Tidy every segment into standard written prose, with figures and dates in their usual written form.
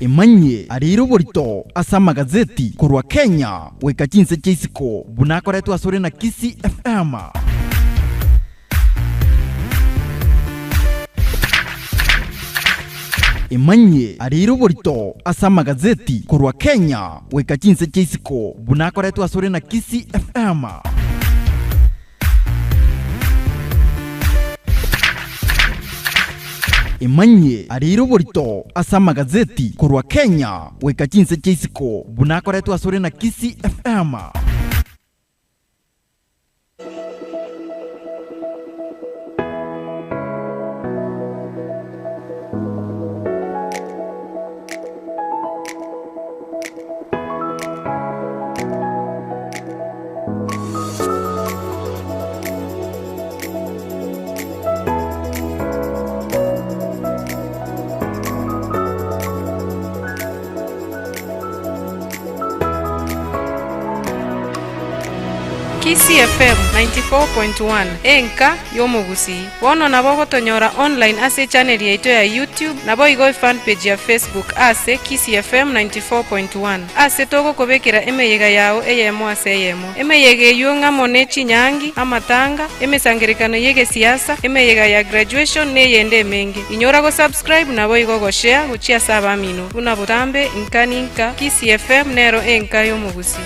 Imanye ariro borito asa magazeti kurwa Kenya weka chinse chisiko bunakoretu asore na Kisi FM. Imanye ariro borito asa magazeti kurwa Kenya weka chinse chisiko bunakoretu asore na Kisi FM. Imanye ariro borito asa magazeti kurwa Kenya weka chinse chisiko bunakoretu asore na Kisi FM. Kisi FM 94.1 enka yomogusi wono nabo gotonyora online ase channel yaito ya YouTube nabo igoi fan page ya Facebook ase Kisi FM 94.1 ase togo kobekera emeyega yao eyemo ase eyemo emeyege yunga monechi nyangi amatanga emesangerikano yege siasa emeyega ya graduation ne yende menge inyora go subscribe nabo igo go share guchia saba mino una botambe inkaninka Kisi FM nero enka yomogusi.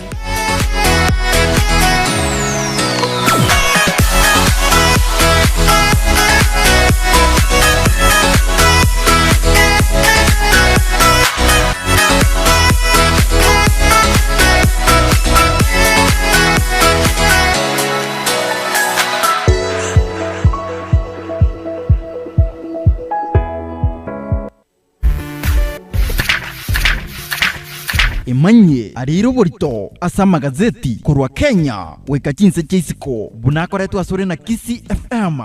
Imanye ariro borito asa magazeti kurwa Kenya weka chinse chisiko bunakoretu asore na Kisi FM.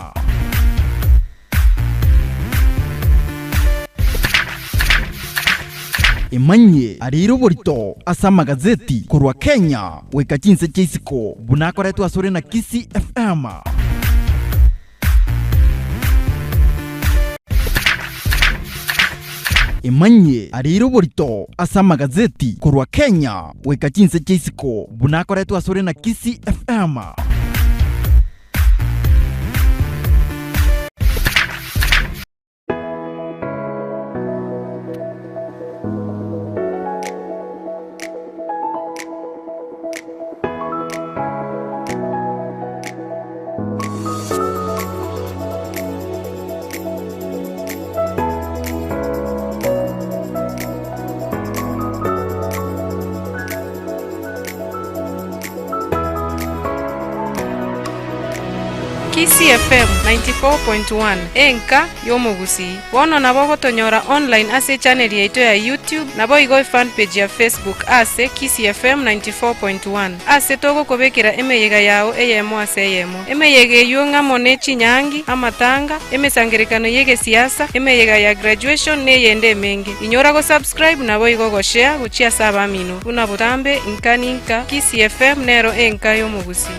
Imanye ariro borito asa magazeti kurwa Kenya weka chinse chisiko bunakoretu asore na Kisi FM. Imanye ariro borito asa magazeti kurwa Kenya weka chinse chisiko bunakoretu asore na Kisi FM. Kisi FM 94.1 enka yomogusi wono nabo gotonyora online ase channel yaito ya YouTube nabo igoi fan page ya Facebook ase Kisi FM 94.1 ase togo kobekera emeyega yao eyemo ase eyemo emeyege yunga monechi nyangi amatanga emesangerikano yege siasa emeyega ya graduation ne yende menge inyora go subscribe nabo igo go share guchia saba mino una botambe inkaninka Kisi FM nero enka yomogusi.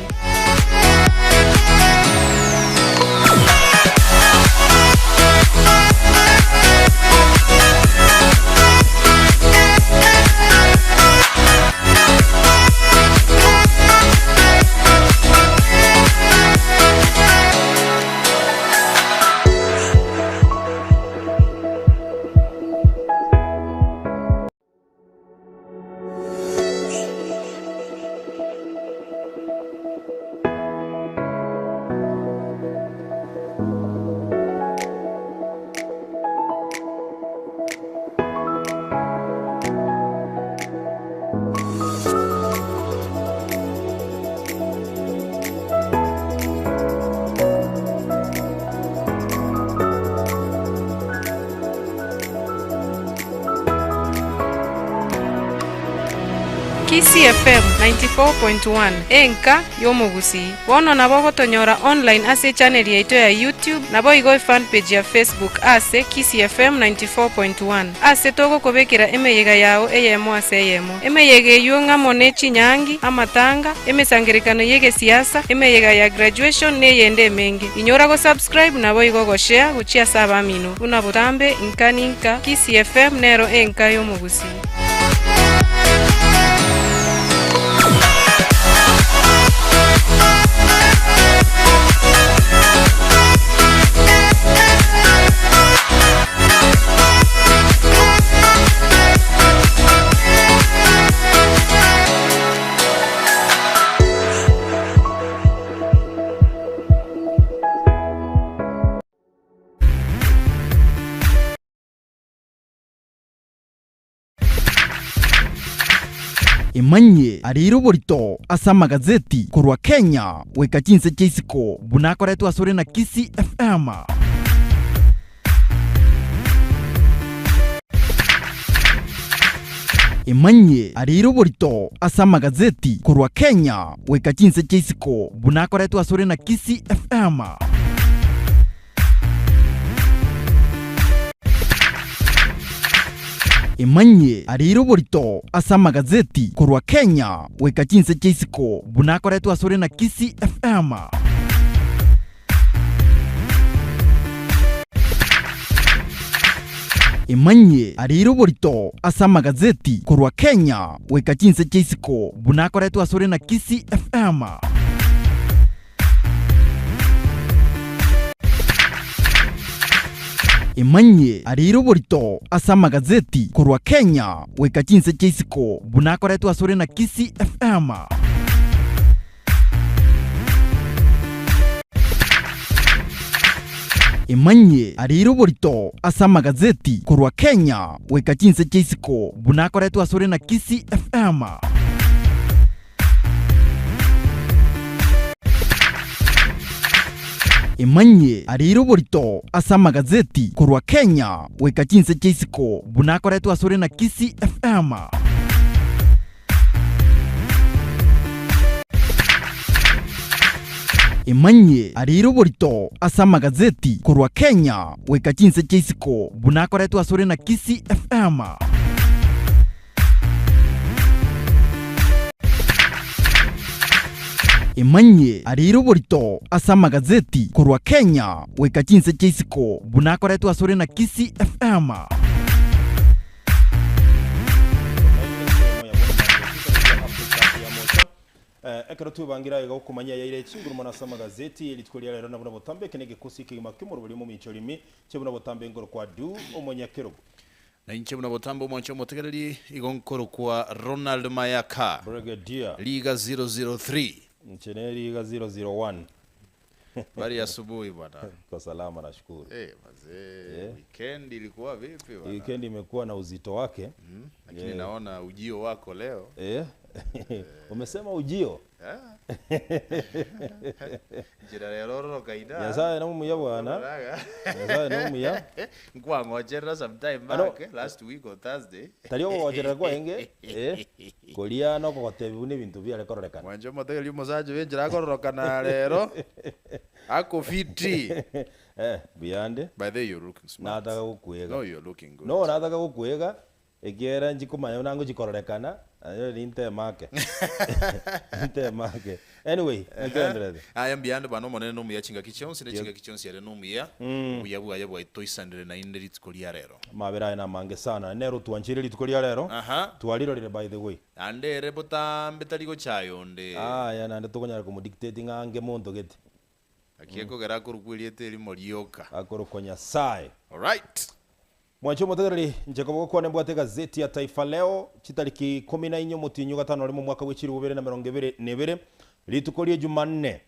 Kisi FM 94.1 enka yomogusi bono nabo gotonyora online ase channel yaito ya YouTube nabo igoi fan page ya Facebook ase Kisi FM 94.1 ase togo kobekera emeyega yao eyemo ase eyemo emeyege yunga ne chinyangi amatanga emesangerekano yege siasa emeyega ya graduation neyende mengi inyora go subscribe nabo igo go share guchia saba mino una botambe inkaninka Kisi FM nero enka yomogusi. Imanye ariro borito asa magazeti kurwa Kenya weka chinse cheisiko bunakoretwa asore na Kisi FM. Imanye ariro borito asa magazeti kurwa Kenya weka chinse cheisiko bunakoretwa asore na Kisi FM. Imanye ariro borito asa magazeti kurwa Kenya weka chinse cheisiko bunakoretwa asore na Kisi FM. Imanye ariro borito asa magazeti kurwa Kenya weka chinse cheisiko bunakoretwa asore na Kisi FM. Imanye ariro borito asa magazeti kurwa Kenya weka chinse cheisiko bunakoretwa asore na Kisi FM. Imanye ariro borito asa magazeti kurwa Kenya weka chinse cheisiko bunakoretwa asore na Kisi FM. Imanye ariro borito asa magazeti kurwa Kenya weka chinse cheisiko bunakoretwa asore na Kisi FM. Imanye ariro borito asa magazeti kurwa Kenya weka chinse cheisiko bunakoretwa asore na Kisi FM. Imanye ariro borito asa magazeti kurwa Kenya weka chinse cheisiko bunakoretwa asore na Kisi FM. Ekero tubangira ega kumanya yaire chinguru mona sa magazeti elitkolia lero na botambe kenege kusiki makimuro buli mu micholimi chebuna botambe ngoro kwa du omonyakero na inche muna botambo mwancho motegereri igonkoro kwa Ronald Mayaka Brigadier Liga 003 Mcheneri Liga 001 bari asubuhi bwana. Kwa salama nashukuru. Mazee weekend ilikuwa vipi bwana? Weekend imekuwa na uzito wake. Lakini naona ujio wako leo. Umesema ujio? Jira lero kaida. Yaza na muya bwana. Yaza na muya. Ngwa ngojera sometime back last week on Thursday. Taliyo ngojera kwa enge. Kolia no kotebu ni bintu bya lekororeka. Mwanjo mothe limo sajo wenjira kororoka na lero. Ako fiti. Beyond. By the way, you're looking smart. Nataka kukuega. No, you're looking good. No, nataka kukuega. Ekiera njikumanya nango jikororekana. Ayo linte make. Linte make. Anyway, ngenderede. I am beyond bano monene no muya chinga kichonsi ne chinga kichonsi yare no muya. Uyabu ayabo itoisandire na inderi tikolia rero. Mabera ina mange sana. Nero tuanchire litukolia rero. Tualiro lile by the way. Ande rebota mbetaligo chayo nde. Ya nande tokonyara kumu dictating ange muntu gete. Akieko gara kurugwiriete ri morioka. Akurukonya sai. All right. Mwancho motegereri njeko kwa nembo gazeti ya Taifa Leo chitariki 14 mutinyu gatano rimo mwaka w'ikiri 2022 litukolie Jumanne.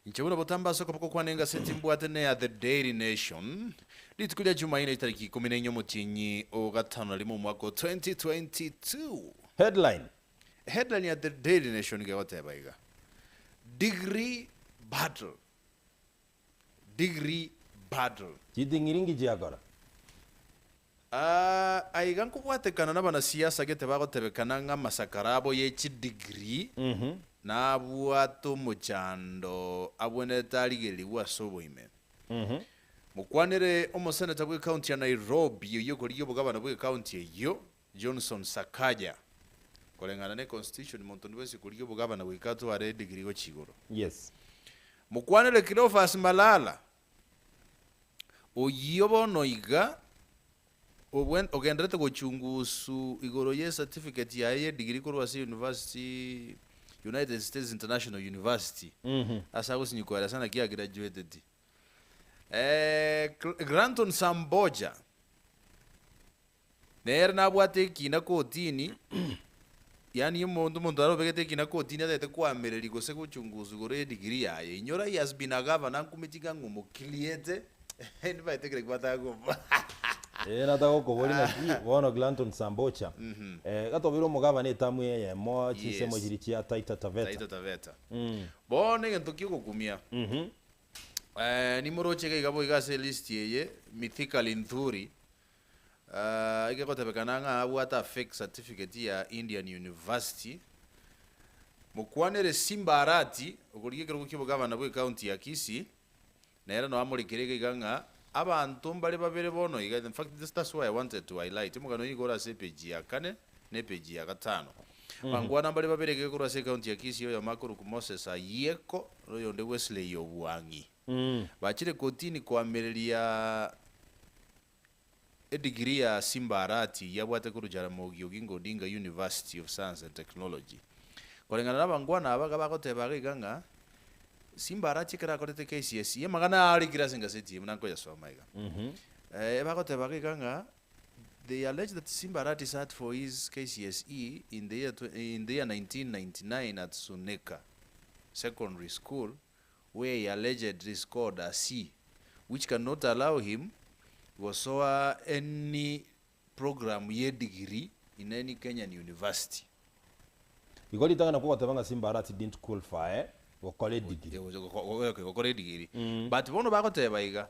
Nchebuna botamba soko poko kwa nenga seti mbwate ne ya The Daily Nation litukolie Jumanne itariki 14 mutinyi o gatano rimo mwaka 2022. Headline ya The Daily Nation ge whatever. Degree battle. Chidingiringi jiagora. aiga nkubwatekana n'abanasiasa gete bagotebekana ng'amasakarabo y'echidegree nabwata omochando abwenete arigereria ase oboime mukwanire omoseneta bwa county ya Nairobi oyo korigia obogabana bwa county eyo Johnson Sakaja korengana ne constitution muntu nibese korigia obogabana bwa ikato are degree go chigoro yes mukwanire Cleophas Malala oyo bono iga ogenderete gochungusu igoro ye certificate ya ye degree korwa se university United States International University asa gusinyukwara sana kia graduated Granton Samboja nere nabwate kina kotini yani mundu arobegete kina kotini atete kwamereri gose guchunguzu gore degree yaye inyora he has been a governor nkumitika ngumukiliete nibaite kwatago natago kobori na ki wono Granton Sambocha gatobiro mugabane tamwe yemo chisemo jirichia Taita Taveta bone ngento kigukumia ni morochege igabo igase list yeye mythical nthuri igakotebekana nga abwata fake certificate ya Indian University mukwanere Simbarati okurigekero kukibogabana bwe county ya Kisii nera no amurikirege iganga abantu mbali babere bono iga in fact that's why I wanted to highlight mugano igora se page ya 4 ne page ya 5 bangwana mbali babere gegora se county ya Kisii yo makuru ku Moses ayeko royo nde Wesley yobuangi bachire kotini kwamereria degree ya Simbarati yabwate kurujara mogi Oginga Odinga University of Science and Technology korengana nabangwana abaga bakoteba iganga Simbarati kara korete KCSE yamagana ari kirasenga seti mnanko ya somaiga bakoteba iganga they allege that Simbarati sat for his KCSE in the year 1999 at Suneka Secondary School where he allegedly scored a C, which cannot allow him to pursue any program ye degree in any Kenyan university. Igoli tanga nakuwa tabanga Simbarati didn't qualify for college degree. College degree. But bono bako teba iga.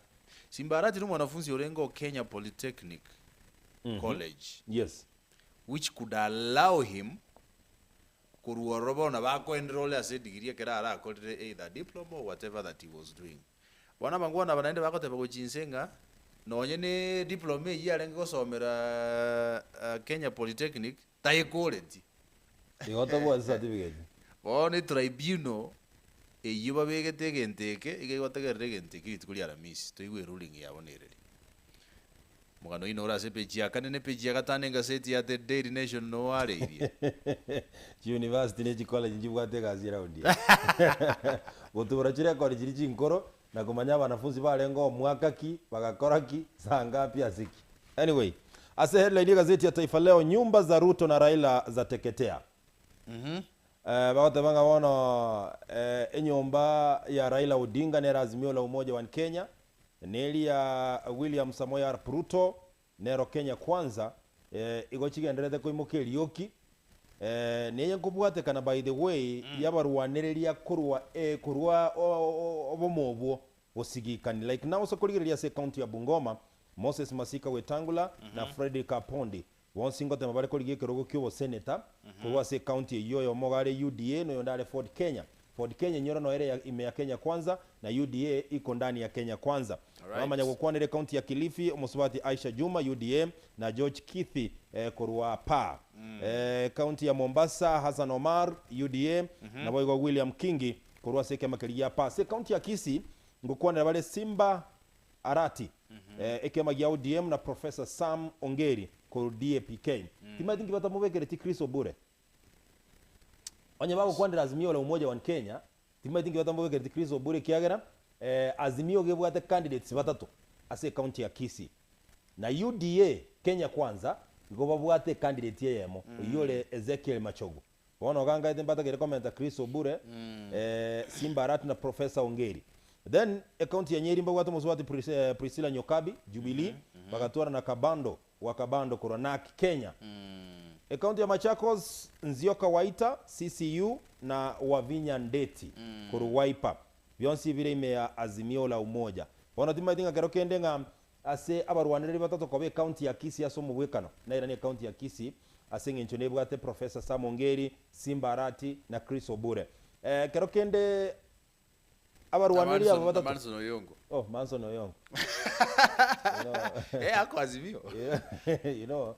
Simbarati ni mwanafunzi orengo Kenya Polytechnic College. Yes. Which could allow him kuruorobo na bako enroll as a degree kera ara akolere either diploma or whatever that he was doing. Bwana bangwana banaende bako teba kuchinsenga nonye ne diploma yi arenge gosomera Kenya Polytechnic taye college. Igota bwa certificate. Bone tribunal eyiba begete genteke igota genteke itukuli aramisi toigwe ruling yabo nereri. Mugano inora se page ya 4 ne page ya 5 ngaseti ya The Daily Nation no ware irie. University ne college njibwate gazi raundi. Gutubura chire college jiri chinkoro na kumanya wanafunzi balengo mwaka ki bagakora ki saa ngapi asiki. Anyway, ase headline ya gazeti ya Taifa Leo, nyumba za Ruto na Raila za teketea. Bagote banga wono enyomba ya Raila Odinga ne Azimio la Umoja wa Kenya neli ya William Samoei Arap Ruto nero Kenya kwanza igochigenderete koimukeri yoki neye nkubwate kana by the way yabarwanereria kurwa obomobwo osigikani like now so kurigereria se county ya Bungoma Moses Masika Wetangula na Frederick Apondi wonsingo tema bale korigie kerogo kyo senator kurwa se county yoyo mogare UDA no yondale Ford Kenya nyoro no ere ime ya Kenya kwanza na UDA iko ndani ya Kenya kwanza. Mama nyagokwanere county ya Kilifi Omusubati Aisha Juma UDA na George Kithi kurwa pa. County ya Mombasa Hassan Omar UDA na boygo William Kingi kurwa seke makeria pa. Se county ya Kisii ngokwanere bale Simba Arati ekema ya ODM na Professor Sam Ongeri ku DAPK. Timatingi batamubekere ti Chris Obure. Onye bako kwandira Azimio la Umoja wa Kenya timatingi batamubekere ti Chris Obure kiagera Azimio gebwate candidates batatu ase county ya Kisii na UDA Kenya kwanza ngo bwate candidate yemo yole Ezekiel Machogo bono ganga itembata ke recommend Chris Obure Simba Arati na Professor Ongeri. Then county ya Nyeri mbagwate muswati Priscilla Nyokabi Jubilee bagatora na Kabando Koronak Kenya. County ya Machakos Nzioka Waita CCU na Wavinya Ndeti kuru Wiper byonsi vile ime ya Azimio la Umoja. Bona timatinga kero kende nga ase abarwaniriri batatu kobe county ya Kisii aso mubwekano na ira ni county ya Kisii ase ngencho nebwate Professor Samongeri, Simba Arati na Chris Obure. Kero kende abarwaniriri abo batatu Manson Oyongo. Oh, Manson Oyongo. Ako Azimio. You know,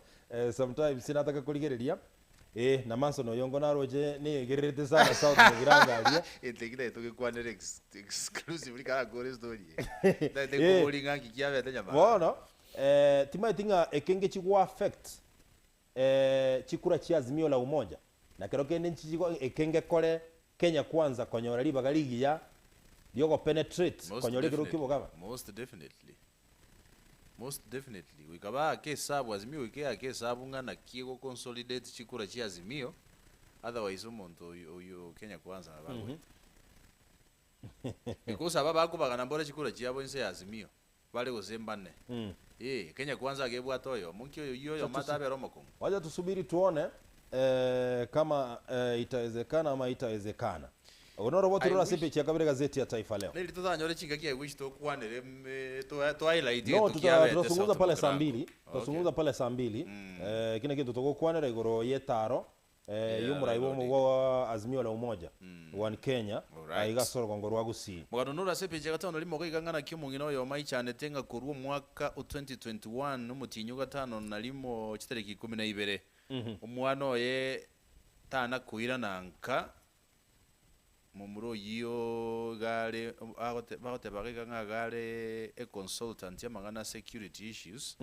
sometimes sinataka kuligereria na Manson Oyongo naroje ni gererete sana South Mugirangalia Etekire tukikwanira exclusive kana gore story. Ndate kulinga kikiabe atanyama. Bona timaitinga ekenge chigwa affect chikura chi Azimio la Umoja na kero kende chigwa ekenge kore Kenya Kwanza konyora libaga ligiya yogo penetrate konyora kero kibo kama most definitely wikaba ke sabu Azimio wikea ke sabu ngana kiego consolidate chikura chi Azimio otherwise umuntu oyo Kenya Kwanza abagwe because ababa bagana mbora chikura chiabo inse Azimio bale gozembane Kenya Kwanza agebwa toyo munki yoyo matabe romokongo wacha tusubiri tuone kama itawezekana ama itawezekana. Onoro botu rura sepe chia kabere gazeti ya Taifa Leo. Nili tutanyore chinga kia wish to kwanere to highlight no tutazungumza pale saa 2 tutazungumza pale saa 2 kina kintu tugokwanira igoro yetaro yumuraibo mu Azimio la Umoja one Kenya aigasoro kongo rwa gusi muganunura sepe chia gatano limo gigangana kimungino yo mai cyane tenga kurwo mwaka 2021 n'umutinyu gatano nalimo kitariki 12 umwana ye tana kuira nanka mumuro yiyo gare bagote baganga gare a consultant ya magana security issues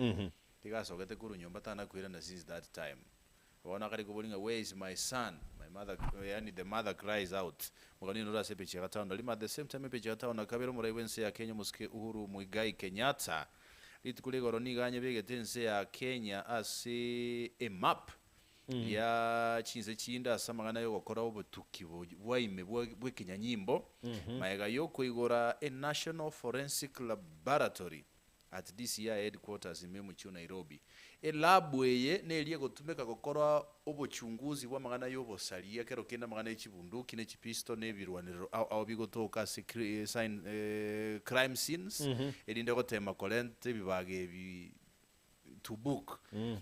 tigasogete kuru nyumba tana kuira na since that time wana kari kubulinga where is my son my mother yani the mother cries out mugani nura sepe chigatano lima at the same time peche gatano kabero muraiwense ya Kenya muske Uhuru Muigai Kenyatta litukule goroni ganye begetense ya Kenya ase a map ya chinze chinda samagana yo gukora ubutuki bwaime bwe Kenyanyimbo maega yo kuigora a National Forensic Laboratory at DCI headquarters imemu chu Nairobi elabweye neliye gutumeka gukora ubuchunguzi bwa magana yo bosalia kero kenda magana y'ikibunduki ne chipisto ne birwaniro aho bigotoka sign crime scenes elinde gotema kolente bibage bi to book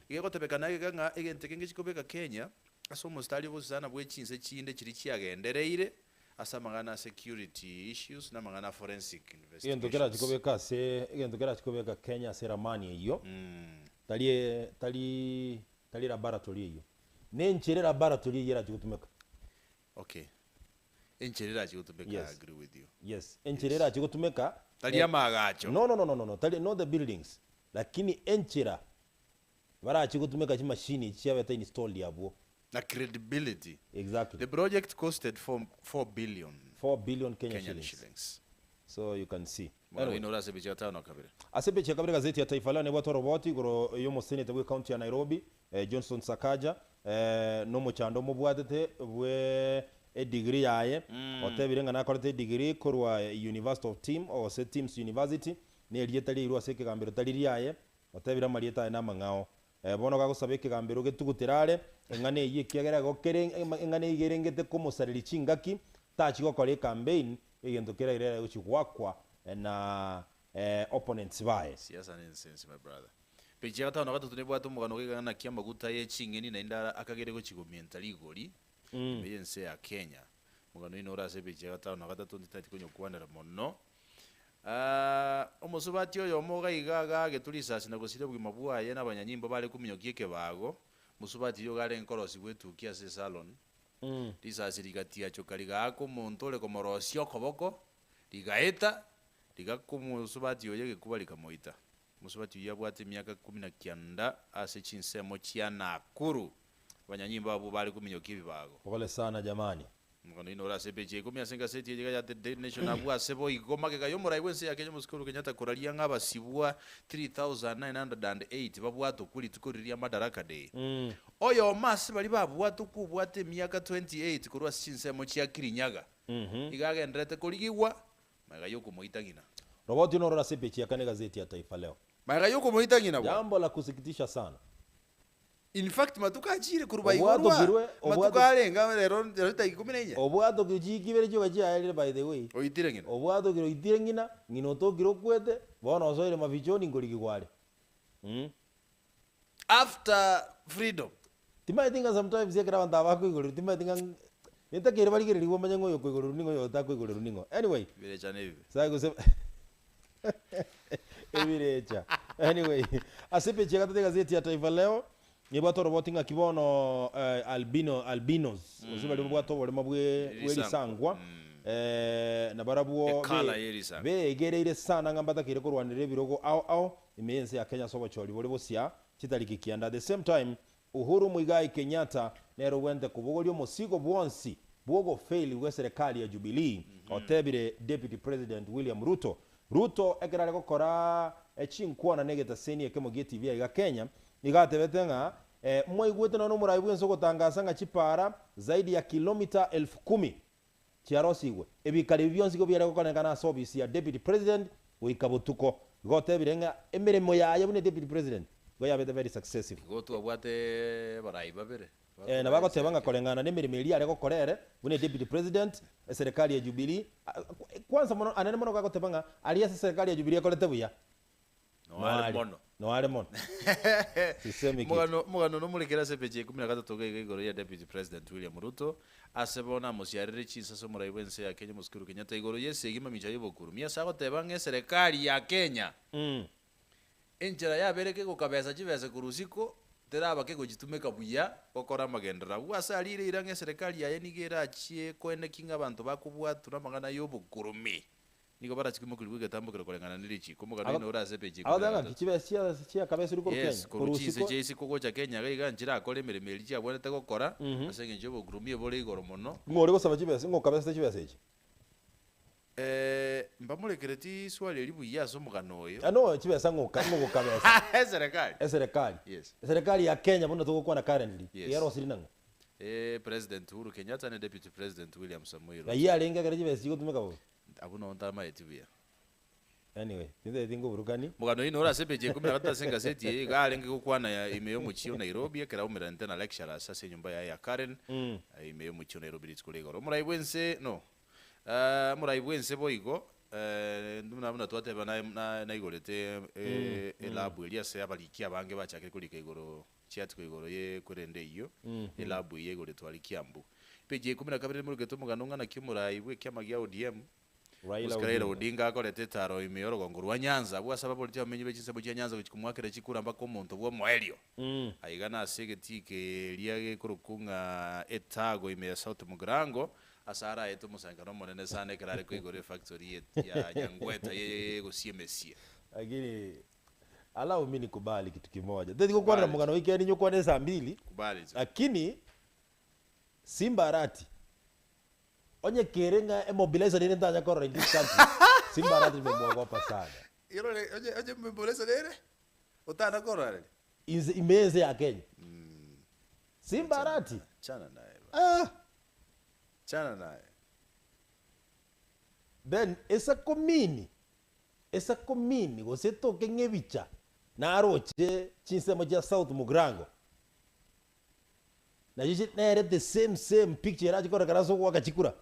igeko tebekana iganga egente kenge chikobeka Kenya aso mustali buzana bwe chinse chinde chiri chiagendereire asa magana security issues na magana forensic investigation igento kera chikobeka Kenya seramani iyo tali laboratory iyo nenchire laboratory yera chikutumeka okay encherera chikutumeka yes. I agree with you yes encherera chikutumeka tali amagacho no tali not the buildings lakini enchira bara chikutumeka chi machine chiabeta installed yabo na credibility exactly the project costed 4 billion Kenyan shillings. So you can see anyway no rase bicha tano kabere asepe cha kabere gazeti ya Taifa Leo ne bwato roboti goro yomo senate bwe county ya Nairobi Johnson Sakaja no muchando mubwatete bwe a degree yaye otebirenga nakorete degree korwa University of Team or se Teams University ne lietali irwa seke gambero tali yaye otebira marieta na mangao bono gagusabe kigambero getugutirare engane yiye kiagera gokere engane yigerengete kumusariri chingaki tachi gokore campaign egento kera irera guchigwakwa na opponents bae siasa nonsense my brother peje gatano gatatu ne bwato mugano gigana kiamba guta ye chingeni na indara akagere guchigomenta ligori meyense ya Kenya mugano ino rase peje gatano gatatu nditati kunyo kwanera mono omusubati oyo moga igaga getulisasi na gusire bwima bwaye n'abanyanyimbo bale kuminyokieke bago musubati yo gale nkorosi wetu kia se salon lisasi ligatia chokaliga ako montole komorosio koboko ligaeta ligakumusubati oyo gekubalika moita musubati yabwate myaka 19 ase chinsemo chia nakuru abanyanyimbo abo bale kuminyokiebe bago pole sana jamani mugano ino rase peje kumya senga seti yiga ya the nation abwa sebo igoma ke gayo muraiwense ya Kenya muskuru Kenyatta kuralia ngaba sibwa 3908 babwato kuli tukuriria madaraka day oyo masi bali babwato kubwate myaka 28 kurwa sinsemo chia Kirinyaga igaga ndrete kuligwa magayo kumuitagina roboti no rase peje ya kane gazeti ya Taifa Leo magayo kumuitagina jambo la kusikitisha sana in fact matuka achire kuruba igorwa matuka arenga rero ta 14 obwato kijikibere cyo gachiaire by the way oitire ngina obwato kiro itire ngino tokiro kwete bona osoire mavichoni ngoriki kwale after freedom timaitinga sometimes yekera bantu abako igoro timaitinga nitakire barigere riwo manyango yo kwigoro runingo yo takwigoro runingo anyway birecha nebi sai gusema ebirecha anyway asipe chega tatega zeti ya Taifa Leo ni bwato robotinga kibono albinos uzuba libo bwato bole mabwe weli sangwa na barabuo begereire sana ngambata kire kurwanire birogo ao imense ya Kenya sobo choli bole bosia chitariki kianda the same time Uhuru Muigai Kenyatta nero wente kubogolio mosigo bwonsi bwogo fail we serikali ya Jubilee otebire Deputy President William Ruto ekerare gukora echinkwana negeta seni ekemo GTV ya Kenya igatebetenga mwaigwete no murai bwenso gutangasa nga chipara zaidi ya kilomita 10,000 chiarosigwe ebikari byonsi go byare gukonekana service ya Deputy President wikabutuko gotebirenga emiremo yaye bune Deputy President go yabete very successful gotu abwate barai babere na bago tebanga kolengana nemirimo iri are gokorere bune Deputy President serikali ya Jubilee kwanza mono anene mono gago tebanga aliya serikali ya Jubilee kolete buya no ale mono sisemi mugano no murekera sepeje 13 ga igoro ya Deputy President William Ruto asebona musiarire chisa so murai wense ya Kenya muskuru Kenyatta igoro yesegima michayo bokuru mia sago tebanga serikali ya Kenya enjera ya bereke gukabeza chibese kurusiko teraba ke gojitumeka buya gokora magendera bwasalire irange serikali ya yenigera achie kwene kinga abantu bakubwa turamagana yobukurumi niko bara chikimo kulibuga tambukira kolengana nilichi kumugana ino ora sepeji abadanga kichibese chia kabese uri Kenya kurusiko jesi koko cha Kenya ga njira akole miremeri cha bwene tego kora asenge njobo kurumi bole igoro mono ngore gosaba chibese ngo kabese chibese echi mbamurekereti swali libu yaso mugano oyo ano chibese ngo kabese serikali yes serikali ya Kenya bunda tuko na currently yaro sirinanga President Uhuru Kenyatta na Deputy President William Samoei Ruto ya alenga kare chibese gutumeka bo abuna ontama etibia anyway tinde tingo burukani mugano ino ora sepeje 13 senga seti ga alenge gukwana ya imeyo muchio Nairobi ekera umirante na lecturer sase nyumba ya Karen imeyo muchio Nairobi litkulegoro murai bwense no murai bwense boigo ndumuna twateba na igorete elabu elia se abalikia bange bachakire kulika igoro chiatu igoro ye kurende iyo elabu ye igoro twalikiambu peje 12 muri geto mugano ngana kimurai bwe kyamagia ODM Raila Odinga akorete taro imiyoro gongurwa Nyanza bwa sababu liti amenye bechisebo cya Nyanza kuchikumwakira chikuramba ko muntu bwo moelio aigana asegetike liage kurukunga etago ime South Mugirango asara eto musangano monene sana kerare ko igore factory ya Nyangweta ye gosiemesia agiri allow mimi nikubali kitu kimoja ndiko kwa na mugano weekend nyoko ne saa 2 kubali lakini Simbarati onye kerenga mobilizer nene ndanya korora in this country Simbarati memwogopa sana yoro onye mobilizer nene utana korora imeze ya Kenya Simbarati chana naye chana naye then esa komini goseto kengebicha na aroche chinsemo cha South Mugirango na jiji nere the same picture raji kora karaso kwa kachikura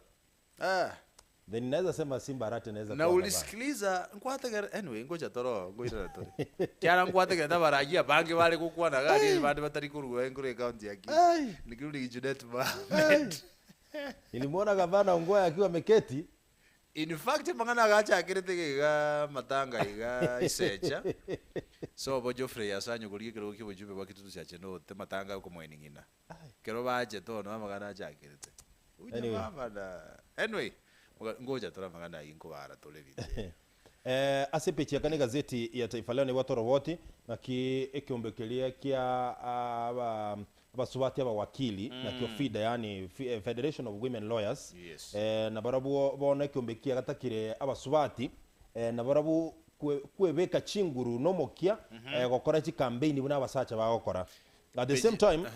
then naweza sema Simbarati naweza na ulisikiliza nkwata anyway ngoja toro ngoira toro kyara nkwata kenda baragia bange bale kukwana gari bande batari kuruwa ngure account yake nikirudi Junet Mohamed nilimwona gavana Ongwae akiwa meketi in fact mangana gacha akirete ga matanga iga isecha so bo Geoffrey yasanyo kuliye kero kibo jube bakitutu cha cheno te matanga ko mweningina kero baje to no magana acha akirete uje baba anyway ngoja tora magana inko bara tole vide asepechi yakane gazeti ya Taifa Leo ni watu roboti na ekiombekelia kia abasubati abawakili na kiofida yani Federation of Women Lawyers na barabu bona ekiombekia gatakire abasubati na barabu kwebeka chinguru nomokia gokora chi campaign buna abasacha bagokora at the same time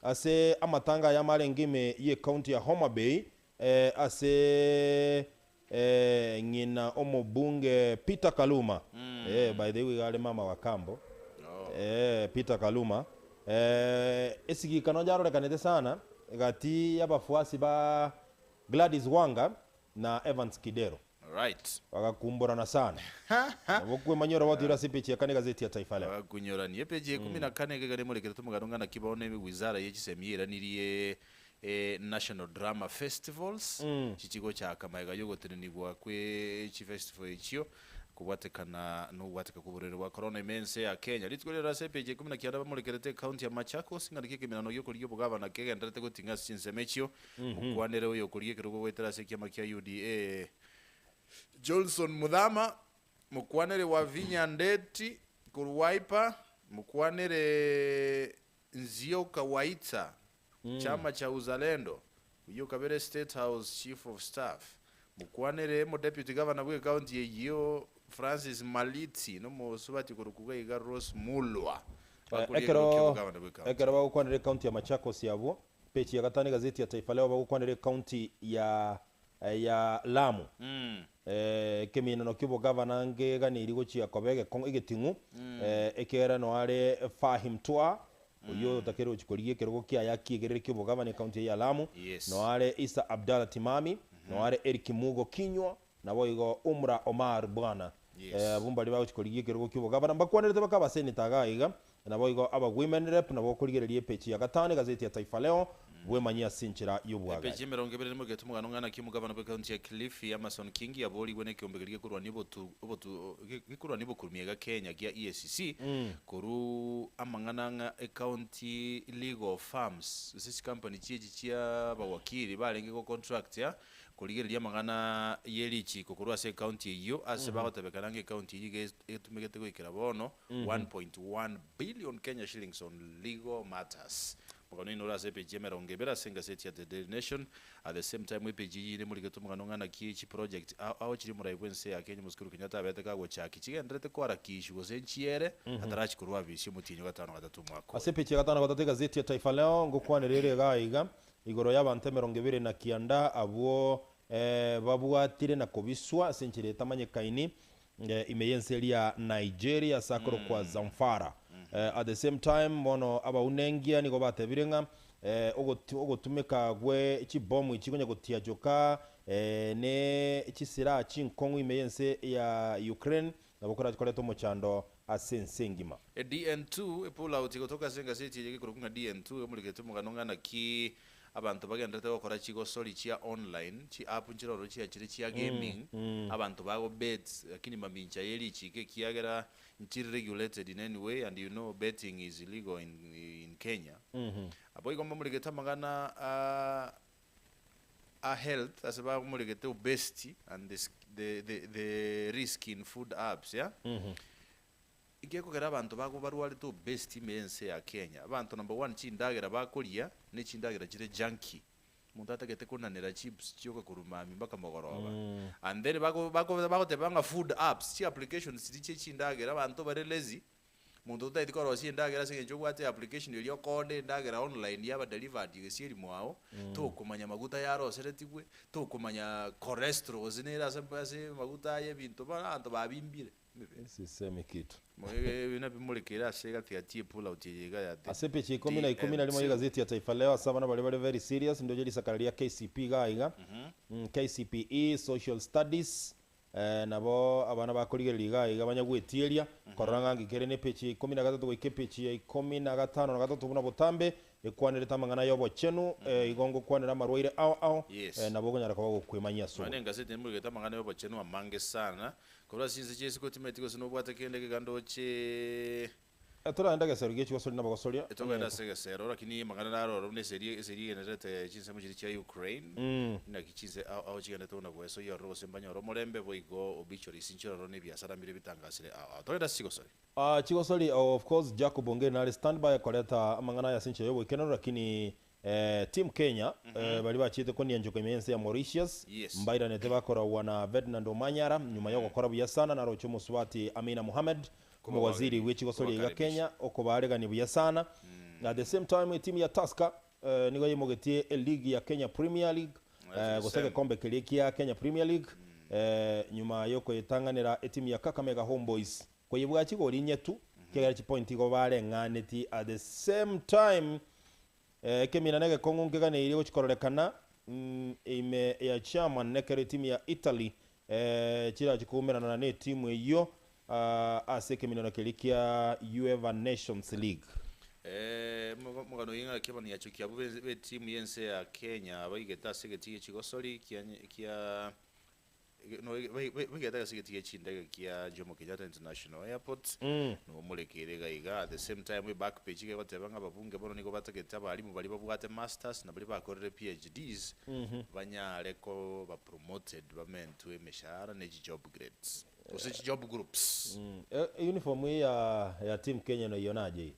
ase amatanga ya marengime ye county ya Homa Bay ase ngina omobunge Peter Kaluma by the way gale mama wa kambo Peter Kaluma esigikano jarorekanete sana gati y'abafuasi ba Gladys Wanga na Evans Kidero. Right. Wagakumburana sana. Nabokwe manyora watira sipichi ya kane gazeti ya Taifa Leo. Wagakunyora epeji 14 kegane mulekera tumugarungana kibone wizara y'ekisemiyera niriye National Drama Festivals chikigo kya Kamayega yogoterenigwa kwe chi festival ekyo kubatekana no wateka kuburero wa corona imense ya Kenya litwelera sepeje 19 bamulekerete county ya Machakos ngandike kiminano yo kuri bugabana kegenderete gutinga sinsemekyo ukwanere yo kuri kirugo wetera sekiama kya UDA Johnson Mudhama mukwanere wa Vinya Ndeti kuruwaipa mukwanere Nzio Kawaita chama cha Uzalendo uyo kabere State House Chief of Staff mukwanere mo deputy governor we county yeyo Francis Maliti no mo subati kurukuga iga Rose Mulwa ekero bagukwanire county ya Machakos yabo pechi ya gatane gazeti ya Taifa Leo bagukwanire county ya Lamu keminano kibo governor ngega ni irigo chia kobege kong igetingu ekera no are Fahim Twa uyo takero chikoriye kerogo kia yaki gerere kibo governor county ya Lamu no are Isa Abdalla Timami no are Eric Mugo Kinywa na boigo Umra Omar Bwana bumbali bawo chikoriye kerogo kibo governor bakwanire bakaba senator gaiga na boigo aba women rep na bokorigererie pechi ya gatane gazeti ya Taifa Leo bwemanyia sinchira y'ubwaga pechi 20 mu getu mugana kimugabana be county ya Kilifi Amason King yaboli bwene kyombegeriye kurwa nibo kurumiega Kenya gya EACC kuru amangana county legal farms this company chiji chia bawakiri balenge ko contract ya kuligereria amangana yelichi kokurwa se county iyo ase bagotebekanange county yige etumegete goikera bono 1.1 billion Kenya shillings on legal matters Mugano inora sepe jemera ongebera senga seti ya The Daily Nation at the same time wepeji ile muri getumugano ngana kichi project aho kiri muri bwense ya Kenya muskuru Kenyatta beteka go chaki kigendrete kwara kishu senchiere atarachi kurwa bisi mutinyo gatano gatatu mwako asepe chi gatano gatatu gazeti ya Taifa Leo ngokwane rere gaiga igoro y'abantu 20 na kianda abo babwatire na kubiswa senchire tamanye kaini imeyenseli ya Nigeria sakoro kwa Zamfara at the same time mono aba unengia niko batebirenga ogotumeka gwe chibomu ichigonya gotia joka ne chisira chinkongu imeyense ya Ukraine nabokora chikoleto mochando asensengima DN2 epula utikotoka senga seti yeke kurukunga DN2 emuligetu muganongana ki abantu bagendete bakora chigo soli chia online chi app nchiroro chia chiri chia gaming abantu bago bets lakini mamincha yeli chike kiagera nchiri regulated in any way and you know betting is illegal in Kenya apo igomba muligeta magana a health asaba muligete obesity and the risk in food apps igeko kera abantu bago barwale to best mense ya Kenya abantu number 1 chindagera bakoria ne chindagera chire junkie muntu atagete kunanira chips cyoka kurumami mpaka mogoroba and then bago tebanga food apps chi applications chiche chindagera abantu bare lazy muntu utaiti koro chindagera sengejo gwate application iliyo code ndagera online yaba delivered yesiri mwao to kumanya maguta yaro seretigwe to kumanya cholesterol zinera sempase maguta y'ebintu bantu babimbire siseme kitu Mwena bimulikira shega tiatie pull out yega ya asepe chi 10 na limo gazeti ya Taifa Leo asaba na bale very serious ndio jeli sakararia KCP gaiga KCPE social studies nabo abana bakorigerera gaiga banyagwetieria koranga ngikere ne pechi 13 goike pechi ya 15 na gatatu buna botambe ekwanire tamangana yobo chenu igongo kwanira marwaire ao nabo gonyara kwa kwemanyia so mane gazeti mbulike tamangana yobo chenu amange sana kora sinze chesi ko timetiko sino bwata kende gandoche atora ndaga serge chiko soli nabagosolia etoga sega sero lakini magana naro ne serie generate chinse mujiri cha Ukraine na kichize au chigane tona kweso yoro sembanya ro morembe boigo obituary sinchiro ro ne biasara mire bitangasire atoga siko soli chiko soli of course Jacob Onge na standby koleta amangana ya sinche yobo ikeno lakini team Kenya bali bachite ko nianjoko imense ya Mauritius mbaira nete bakora wana Ferdinand Omanyara nyuma yo gukora buya sana na Rocho Muswati Amina Mohamed kuma waziri w'ekigo soli ya Kenya okobaregani buya sana at the same time team ya Tusker nigo yemogetie league ya Kenya Premier League goseke kombe keleki ya Kenya Premier League nyuma yo ko itanganira team ya Kakamega Homeboys ko yibwa kigo linyetu kegera point go bare ng'aneti at the same time kemina nege kongo ngegane iri gochikorekana ime ya chairman nekere timu ya Italy chira chikumerana na timu iyo ase kemina nakelikia UEFA Nations League mugano yinga kebani yachukia be timu yense ya Kenya abaigeta segeti chigosori kia no wigeta segeti chindege kia Jomo Kenyatta International Airport no mulekere gaiga at the same time we back page ke batebanga babunge bono niko bataketa balimu bali babwate masters na bali bakorere PhDs banyale ko ba promoted ba mentu emeshara ne job grades ose job groups uniform ya team Kenya no ionaje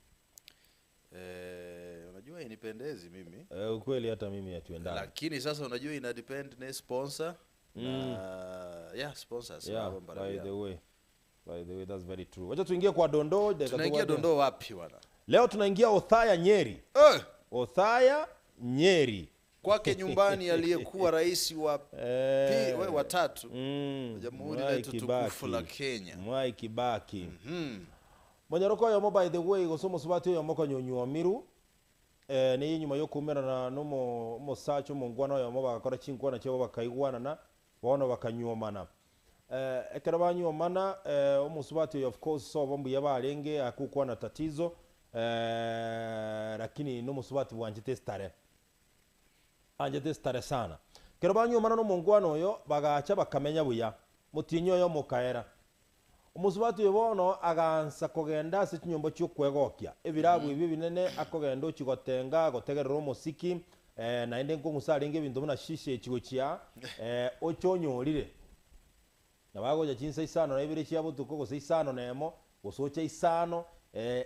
unajua inipendezi mimi ukweli hata mimi hatuendana lakini sasa unajua ina depend na sponsor na sponsors by the way that's very true. Wacha tuingie kwa dondoo. Tunaingia dondoo wapi bwana? Leo tunaingia Othaya Nyeri. Othaya Nyeri kwake nyumbani aliyekuwa rais wa tatu Jamhuri yetu tukufu la Kenya Mwai Kibaki. Monyaroko yo by the way gosomo subati yo moko nyonywa miru ni nyuma yo kumera no mo sacho mongwana yo mo bakora chinkwana cyo bakaigwana na bono bakanyomana ekera banyomana omusubati of course so bombu yabalenge akukwa na tatizo lakini no musubati wanjite stare sana kera banyomana no mongwana oyo bagacha bakamenya buya mutinyo yo mukaera omusubati yobono agansa kogenda se kinyombo cyo kwegokia ebirabu ibi binene akogenda ukigotenga gotegerera omosiki na ende ngo musaringe bintu muna shishe ekigo kya ochonyorire nabagoja chinsa isano na ibire kya butuko go isano nemo gosocha isano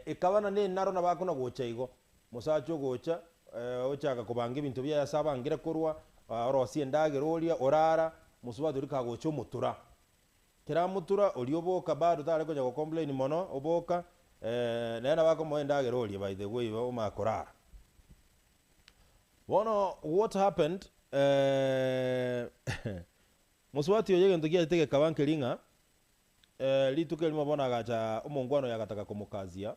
ekabana ne naro nabakona gocha igo musacho gocha ochaka kubanga ibintu bya yasabangire kurwa orosi endageroria orara musubati uri kagocha omutura kera mutura olioboka bado tale koja ko complain mono oboka nena bako moenda geroli by the way o makorara what happened muswati yeye ndogia tege kabanke linga lituke limo bona gacha omongwano yagataka kumukazia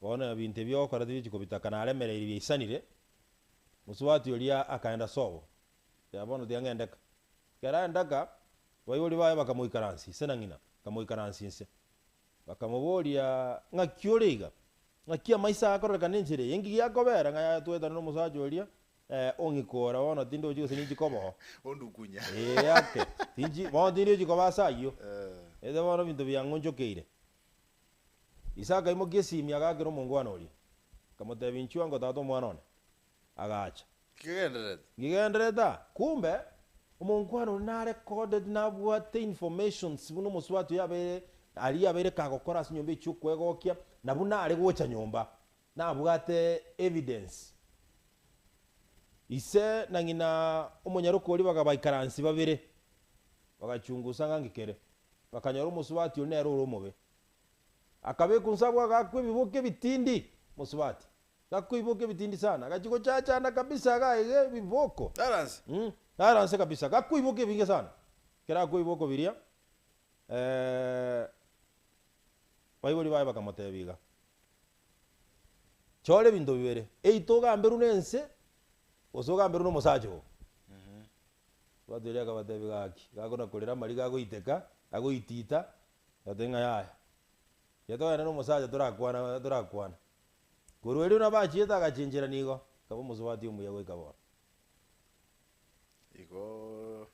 bona binte byo kora tibiki kubitaka na alemereri bisanire muswati yolia akaenda sobo yabona diangendeka kera ndaka bayoli baye bakamuikaransi senangina kamuikaransi nse bakamubolia ngakyoliga ngakia maisa akoreka ninjire yengi yakobera nga tweta no musajolia ongikora wona tindo jiko siniji kobo ondukunya yake tinji mo tindo jiko basayo ede bona bintu byangonjokeire isaka imo gesimi agagero mungwana oli kamote binchwa ngo tato mwanone agacha kigendereta kumbe omongwano na recorded na bwate informations buno muswatu yabere ali yabere kagokora sinyombe cyukwegokia na buna ari gocha nyomba na bwate evidence ise na ngina omonyaroko oli bagabaikaransi babere bagachungusa ngangikere bakanyara muswatu nero uromobe akabe kunsabwa gakwe biboke bitindi muswatu gakwe biboke bitindi sana gachiko chacha na kabisa gaige biboko balance naranse kabisa gakuiboke binge sana kera kuiboko biria bayiboli baye bakamotebiga chole bindo bibere eitoga mberu nense osoga mberu no musacho badelia kabatebiga aki gakona kolera mari gagoiteka agoitita yatenga yaya yatoga no musacho turakwana kurweli na bachieta gachinjira nigo kabo musubati umuyago ikabona iko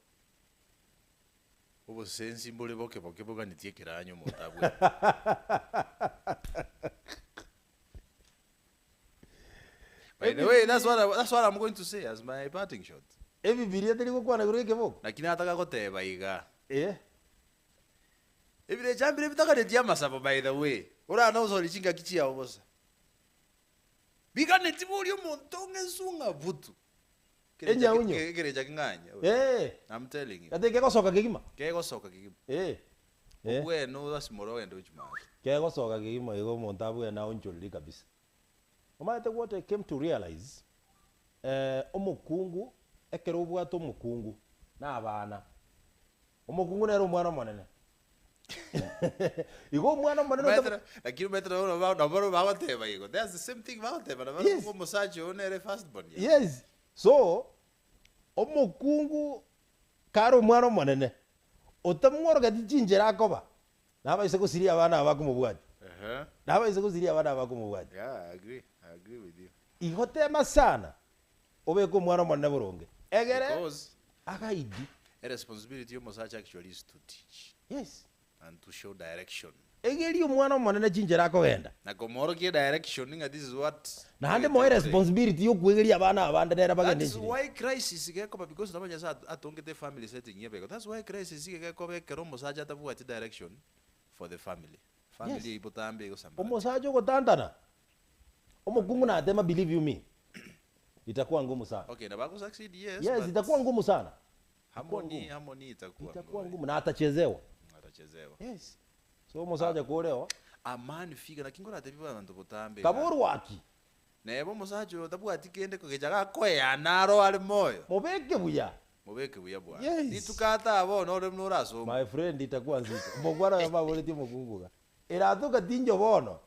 ubo sensi mbole boke boga nitie kiranyo motabwe by the way that's what I'm going to say as my parting shot evi biria teli kwa na gureke boko lakini ataka goteba iga evile jambire bitaka de diama sabo by the way ora na uzo lichinga kichia obosa biga netibuli omontonge sunga butu enya unyo gereja kinganya I'm telling you ate kegosoka kigima we no asimoro wendo uchima kegosoka kigima igo montabu na onjoli kabisa omate what I came to realize omukungu ekero bwato omukungu na abana omukungu nero mwana monene igo mwana manene lakini metro na baro bagoteba igo that's the same thing bagoteba na baro ko musacho onere first born yes so omokungu karo mwana manene otamworo gati jinjera akoba naba ise kusiria abana abakumubwati naba ise kusiria abana abakumubwati I agree with you ihotema sana obeko mwana manene buronge egere because akaidi a responsibility of musacho actually is to teach yes and to show direction egeri omwana manene jinjera akogenda na komoro ki direction nga this is what na hande mo responsibility yo kuegeria abana abanda nera bagende that's why crisis geko because nabanya sa atongete family setting yebeko that's why crisis geko bekero musacha tabuati direction for the family ibotambe go samba omusacha gotandana omukungu na atema believe you me itakuwa ngumu sana okay na bako succeed yes itakuwa ngumu sana harmony itakuwa ngumu na atachezewa yes so musacha kuolewa amani fika na kingora atabiwa abantu botambe kaburu waki nebo musacho tabuati kende kugejaga koya naro ali moyo mobeke buya bwana yes. Nitukata abo no remno raso my friend itakuwa nzito mogwara yaba boleti mukunguga iratuka tinjo bono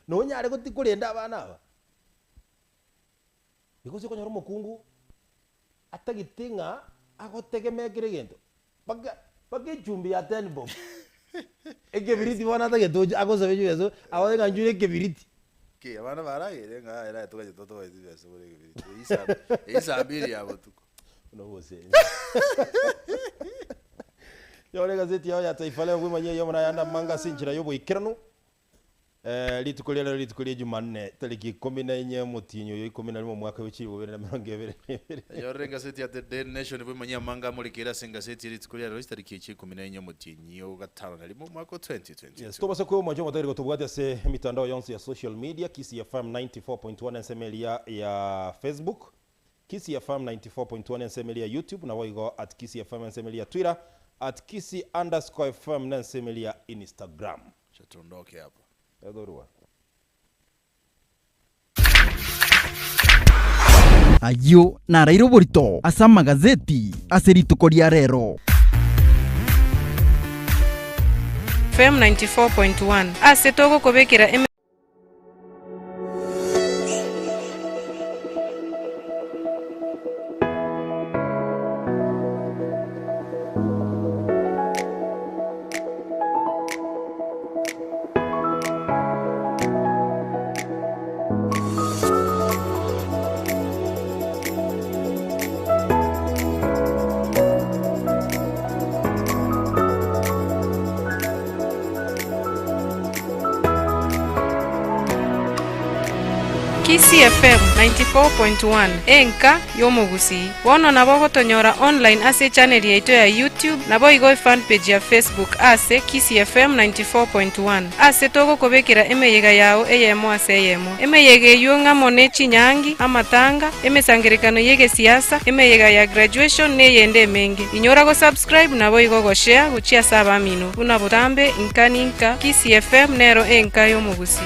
no nyare gutikurenda abana aba bikoze ko nyaro mukungu atagitinga agotegemekire gento baga chumbi ya 10 bob ekebiriti bona atagetoje agosabeje yeso awaga njure ekebiriti ke abana baragere nga era tukaje toto ezi yeso ekebiriti isa mbiri yabo tuko no wose yole gazeti yao ya Taifa Leo gwimanye yo mwana yanda manga sinjira yo boikirano litukulia Jumanne tariki 14 mutinyo yo 11 mwaka wa 2022 yore gazeti ya The Daily Nation gwimanye manga mulikira singazeti litukulia tariki 14 mutinyo gatano na limo mwaka 2020 yes tobase ko mwanjo motari gotobwate se mitandao yonse ya social media Kisi FM 94.1 NSML ya Facebook Kisi FM 94.1 NSML ya YouTube na waigo at Kisi FM NSML ya Twitter at Kisi_FM NSML ya Instagram. Chatondoke hapa. Yadorua. Ayo narairo borito asa magazeti aseritukoria rero FM 94.1 asetogo kobekera Kisi FM 94.1 enka yomogusi wono nabo gotonyora online ase channel yaito ya YouTube nabo igo fan page ya Facebook ase Kisi FM 94.1 ase togo kobekera emeyega yao eyemo ase eyemo emeyege yunga mone chinyangi amatanga emesangerekano yege siasa emeyega ya graduation ne yende menge inyora go subscribe nabo igo go share guchia saba mino una botambe inkaninka Kisi FM nero enka yomogusi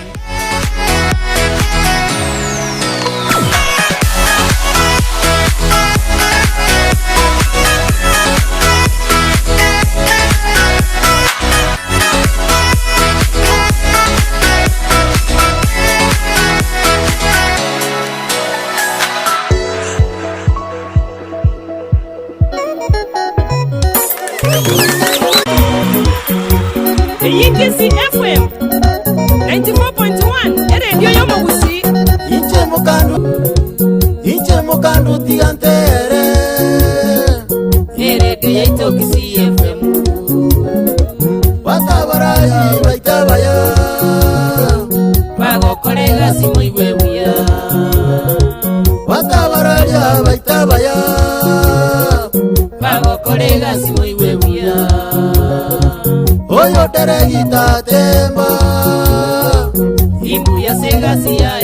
Kisi FM 94.1 radio yomogusi Inche mokando tigantere radio yaito Kisi FM Watabarayi baitabaya bagokorega simoigwe buya Watabarayi baitabaya bagokorega simoigwe buya Oyo deregita temba Imbu ya segasi ya